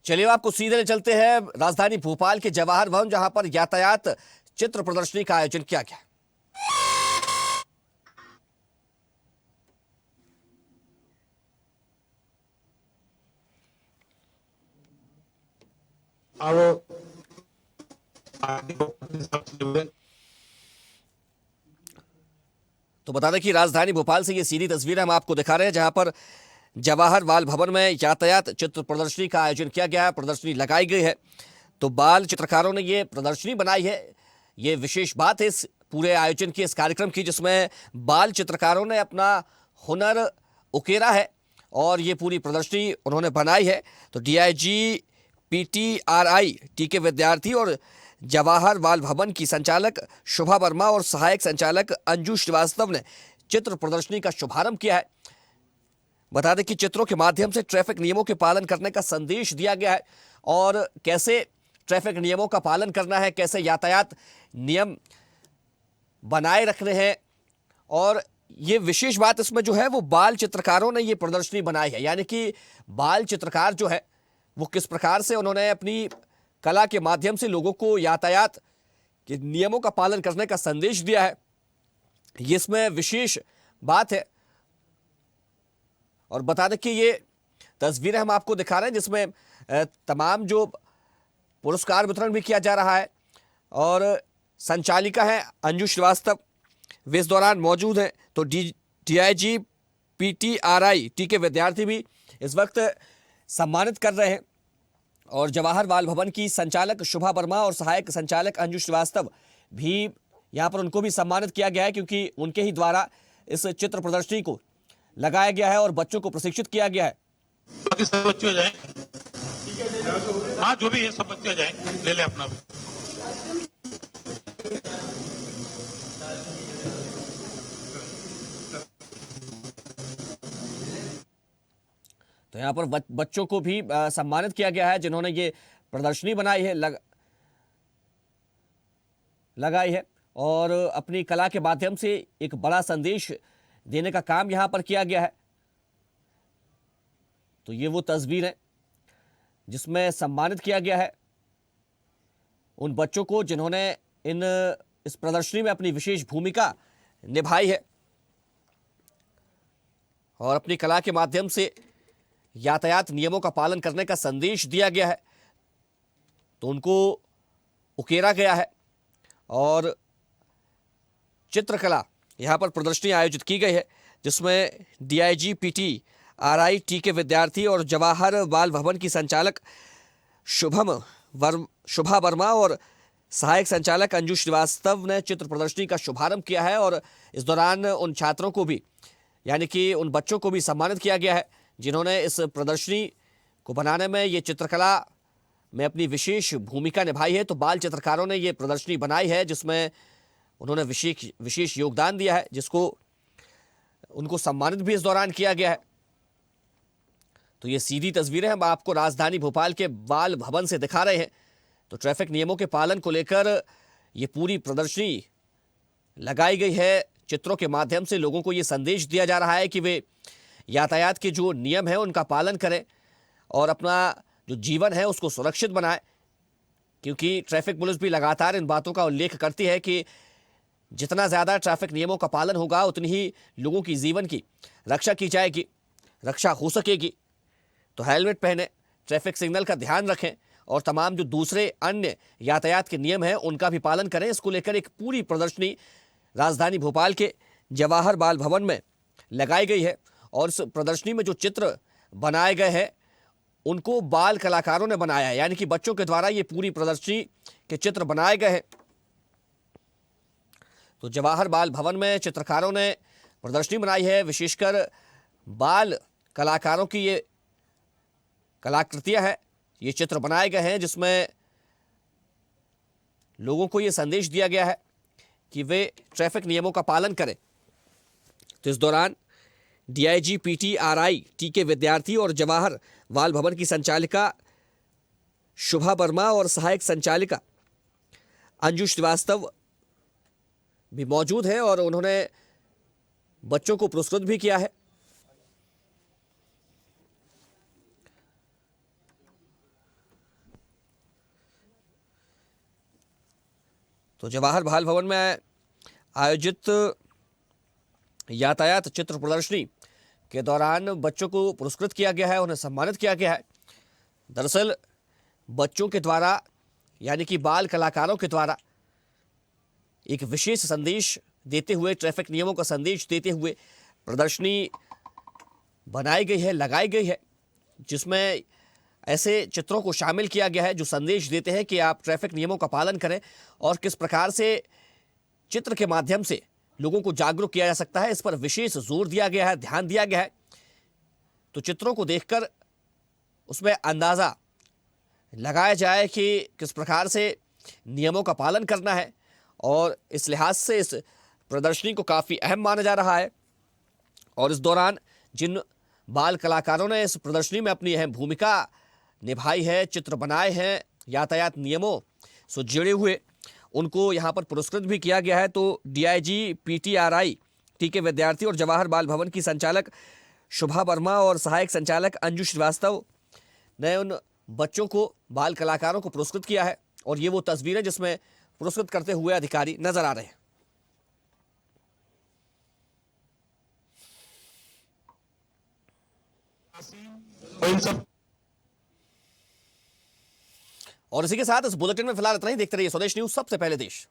चलिए आपको सीधे ले चलते हैं राजधानी भोपाल के जवाहर भवन, जहां पर यातायात चित्र प्रदर्शनी का आयोजन किया गया। तो बता दें कि राजधानी भोपाल से ये सीधी तस्वीरें हम आपको दिखा रहे हैं, जहां पर जवाहर बाल भवन में यातायात चित्र प्रदर्शनी का आयोजन किया गया है, प्रदर्शनी लगाई गई है। तो बाल चित्रकारों ने ये प्रदर्शनी बनाई है। ये विशेष बात है इस पूरे आयोजन की, इस कार्यक्रम की, जिसमें बाल चित्रकारों ने अपना हुनर उकेरा है और ये पूरी प्रदर्शनी उन्होंने बनाई है। तो डीआईजी पीटीआरआई टी के विद्यार्थी और जवाहर बाल भवन की संचालक शुभा वर्मा और सहायक संचालक अंजू श्रीवास्तव ने चित्र प्रदर्शनी का शुभारंभ किया है। बता दें कि चित्रों के माध्यम से ट्रैफिक नियमों के पालन करने का संदेश दिया गया है और कैसे ट्रैफिक नियमों का पालन करना है, कैसे यातायात नियम बनाए रखने हैं। और ये विशेष बात इसमें जो है वो बाल चित्रकारों ने ये प्रदर्शनी बनाई है, यानी कि बाल चित्रकार जो है वो किस प्रकार से उन्होंने अपनी कला के माध्यम से लोगों को यातायात के नियमों का पालन करने का संदेश दिया है, ये इसमें विशेष बात है। और बता दें कि ये तस्वीरें हम आपको दिखा रहे हैं जिसमें तमाम जो पुरस्कार वितरण भी किया जा रहा है और संचालिका है अंजू श्रीवास्तव, वे इस दौरान मौजूद हैं। तो डीआईजी पीटीआरआई टी के विद्यार्थी भी इस वक्त सम्मानित कर रहे हैं और जवाहर बाल भवन की संचालक शुभा वर्मा और सहायक संचालक अंजू श्रीवास्तव भी यहाँ पर, उनको भी सम्मानित किया गया है क्योंकि उनके ही द्वारा इस चित्र प्रदर्शनी को लगाया गया है और बच्चों को प्रशिक्षित किया गया है। बाकी सब बच्चे हो जाए, हाँ जो भी है सब बच्चे हो जाए, ले ले अपना। तो यहाँ पर बच्चों को भी सम्मानित किया गया है जिन्होंने ये प्रदर्शनी बनाई है, लगाई है और अपनी कला के माध्यम से एक बड़ा संदेश देने का काम यहाँ पर किया गया है। तो ये वो तस्वीर है जिसमें सम्मानित किया गया है उन बच्चों को जिन्होंने इस प्रदर्शनी में अपनी विशेष भूमिका निभाई है और अपनी कला के माध्यम से यातायात नियमों का पालन करने का संदेश दिया गया है। तो उनको उकेरा गया है और चित्रकला यहाँ पर प्रदर्शनी आयोजित की गई है जिसमें डीआईजी पीटीआरआई टी के विद्यार्थी और जवाहर बाल भवन की संचालक शुभा वर्मा और सहायक संचालक अंजू श्रीवास्तव ने चित्र प्रदर्शनी का शुभारंभ किया है। और इस दौरान उन छात्रों को भी, यानी कि उन बच्चों को भी सम्मानित किया गया है जिन्होंने इस प्रदर्शनी को बनाने में, ये चित्रकला में अपनी विशेष भूमिका निभाई है। तो बाल चित्रकारों ने ये प्रदर्शनी बनाई है जिसमें उन्होंने विशेष योगदान दिया है, जिसको उनको सम्मानित भी इस दौरान किया गया है। तो ये सीधी तस्वीरें हम आपको राजधानी भोपाल के बाल भवन से दिखा रहे हैं। तो ट्रैफिक नियमों के पालन को लेकर ये पूरी प्रदर्शनी लगाई गई है। चित्रों के माध्यम से लोगों को ये संदेश दिया जा रहा है कि वे यातायात के जो नियम हैं उनका पालन करें और अपना जो जीवन है उसको सुरक्षित बनाएं, क्योंकि ट्रैफिक पुलिस भी लगातार इन बातों का उल्लेख करती है कि जितना ज़्यादा ट्रैफिक नियमों का पालन होगा उतनी ही लोगों की जीवन की रक्षा की जाएगी, रक्षा हो सकेगी। तो हेलमेट पहने, ट्रैफिक सिग्नल का ध्यान रखें और तमाम जो दूसरे अन्य यातायात के नियम हैं उनका भी पालन करें। इसको लेकर एक पूरी प्रदर्शनी राजधानी भोपाल के जवाहर बाल भवन में लगाई गई है और इस प्रदर्शनी में जो चित्र बनाए गए हैं उनको बाल कलाकारों ने बनाया है, यानी कि बच्चों के द्वारा ये पूरी प्रदर्शनी के चित्र बनाए गए हैं। तो जवाहर बाल भवन में चित्रकारों ने प्रदर्शनी बनाई है, विशेषकर बाल कलाकारों की ये कलाकृतियां हैं, ये चित्र बनाए गए हैं जिसमें लोगों को ये संदेश दिया गया है कि वे ट्रैफिक नियमों का पालन करें। तो इस दौरान डीआईजी पीटीआरआई टी के विद्यार्थी और जवाहर बाल भवन की संचालिका शुभा वर्मा और सहायक संचालिका अंजू श्रीवास्तव भी मौजूद है और उन्होंने बच्चों को पुरस्कृत भी किया है। तो जवाहर बाल भवन में आयोजित यातायात चित्र प्रदर्शनी के दौरान बच्चों को पुरस्कृत किया गया है, उन्हें सम्मानित किया गया है। दरअसल बच्चों के द्वारा यानी कि बाल कलाकारों के द्वारा एक विशेष संदेश देते हुए, ट्रैफिक नियमों का संदेश देते हुए प्रदर्शनी बनाई गई है, लगाई गई है, जिसमें ऐसे चित्रों को शामिल किया गया है जो संदेश देते हैं कि आप ट्रैफिक नियमों का पालन करें और किस प्रकार से चित्र के माध्यम से लोगों को जागरूक किया जा सकता है, इस पर विशेष जोर दिया गया है, ध्यान दिया गया है। तो चित्रों को देखकर उसमें अंदाजा लगाया जाए कि किस प्रकार से नियमों का पालन करना है और इस लिहाज से इस प्रदर्शनी को काफ़ी अहम माना जा रहा है। और इस दौरान जिन बाल कलाकारों ने इस प्रदर्शनी में अपनी अहम भूमिका निभाई है, चित्र बनाए हैं यातायात नियमों से जुड़े हुए, उनको यहाँ पर पुरस्कृत भी किया गया है। तो डीआईजी पीटीआरआई टी के विद्यार्थी और जवाहर बाल भवन की संचालक शुभा वर्मा और सहायक संचालक अंजू श्रीवास्तव ने उन बच्चों को, बाल कलाकारों को पुरस्कृत किया है। और ये वो तस्वीर है जिसमें पुरस्कृत करते हुए अधिकारी नजर आ रहे हैं। और इसी के साथ इस बुलेटिन में फिलहाल इतना ही। देखते रहिए स्वदेश न्यूज, सबसे पहले देश।